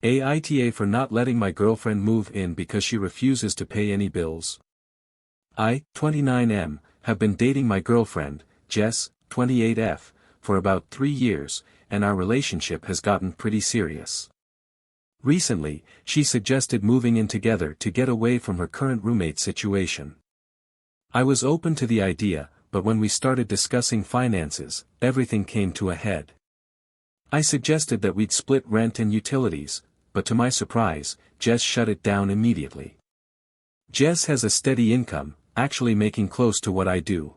AITA for not letting my girlfriend move in because she refuses to pay any bills. I, 29M, have been dating my girlfriend, Jess, 28F, for about 3 years, and our relationship has gotten pretty serious. Recently, she suggested moving in together to get away from her current roommate situation. I was open to the idea, but when we started discussing finances, everything came to a head. I suggested that we'd split rent and utilities, but to my surprise, Jess shut it down immediately. Jess has a steady income, actually making close to what I do.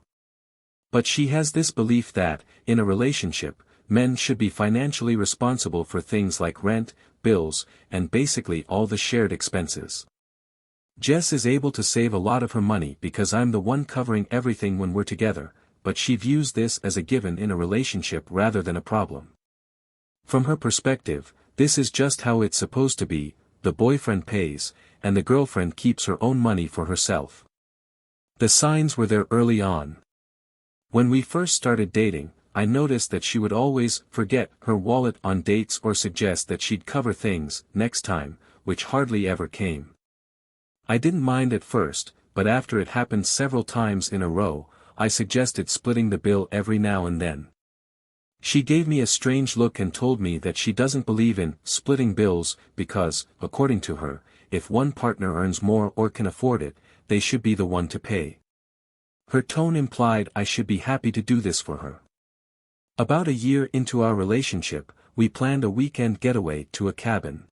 But she has this belief that, in a relationship, men should be financially responsible for things like rent, bills, and basically all the shared expenses. Jess is able to save a lot of her money because I'm the one covering everything when we're together, but she views this as a given in a relationship rather than a problem. From her perspective, this is just how it's supposed to be: the boyfriend pays, and the girlfriend keeps her own money for herself. The signs were there early on. When we first started dating, I noticed that she would always forget her wallet on dates or suggest that she'd cover things next time, which hardly ever came. I didn't mind at first, but after it happened several times in a row, I suggested splitting the bill every now and then. She gave me a strange look and told me that she doesn't believe in splitting bills because, according to her, if one partner earns more or can afford it, they should be the one to pay. Her tone implied I should be happy to do this for her. About a year into our relationship, we planned a weekend getaway to a cabin.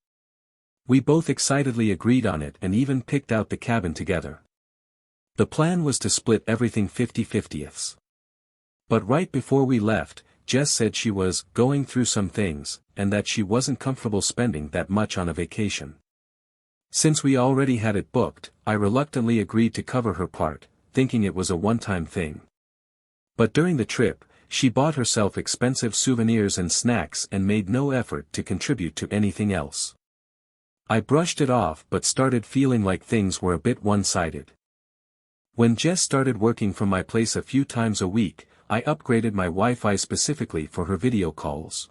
We both excitedly agreed on it and even picked out the cabin together. The plan was to split everything 50-50ths. But right before we left, Jess said she was going through some things, and that she wasn't comfortable spending that much on a vacation. Since we already had it booked, I reluctantly agreed to cover her part, thinking it was a one-time thing. But during the trip, she bought herself expensive souvenirs and snacks and made no effort to contribute to anything else. I brushed it off but started feeling like things were a bit one-sided. When Jess started working from my place a few times a week, I upgraded my Wi-Fi specifically for her video calls.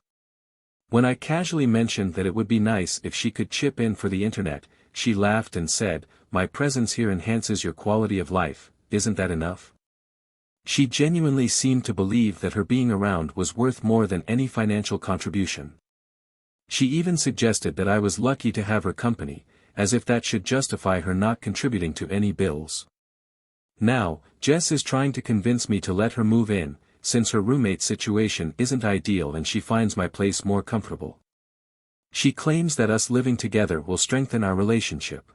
When I casually mentioned that it would be nice if she could chip in for the internet, she laughed and said, "My presence here enhances your quality of life, isn't that enough?" She genuinely seemed to believe that her being around was worth more than any financial contribution. She even suggested that I was lucky to have her company, as if that should justify her not contributing to any bills. Now, Jess is trying to convince me to let her move in, since her roommate situation isn't ideal and she finds my place more comfortable. She claims that us living together will strengthen our relationship.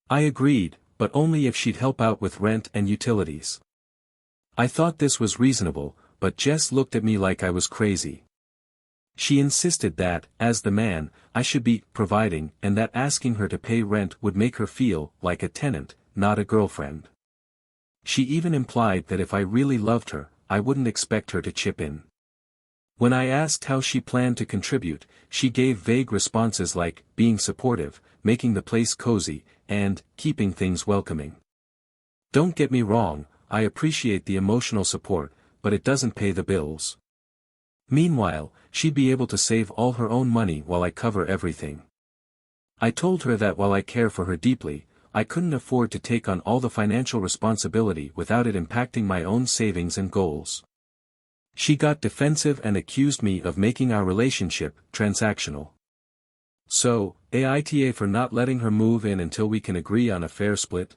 I agreed, but only if she'd help out with rent and utilities. I thought this was reasonable, but Jess looked at me like I was crazy. She insisted that, as the man, I should be providing and that asking her to pay rent would make her feel like a tenant, not a girlfriend. She even implied that if I really loved her, I wouldn't expect her to chip in. When I asked how she planned to contribute, she gave vague responses like being supportive, making the place cozy, and keeping things welcoming. Don't get me wrong, I appreciate the emotional support, but it doesn't pay the bills. Meanwhile, she'd be able to save all her own money while I cover everything. I told her that while I care for her deeply, I couldn't afford to take on all the financial responsibility without it impacting my own savings and goals. She got defensive and accused me of making our relationship transactional. So, AITA for not letting her move in until we can agree on a fair split?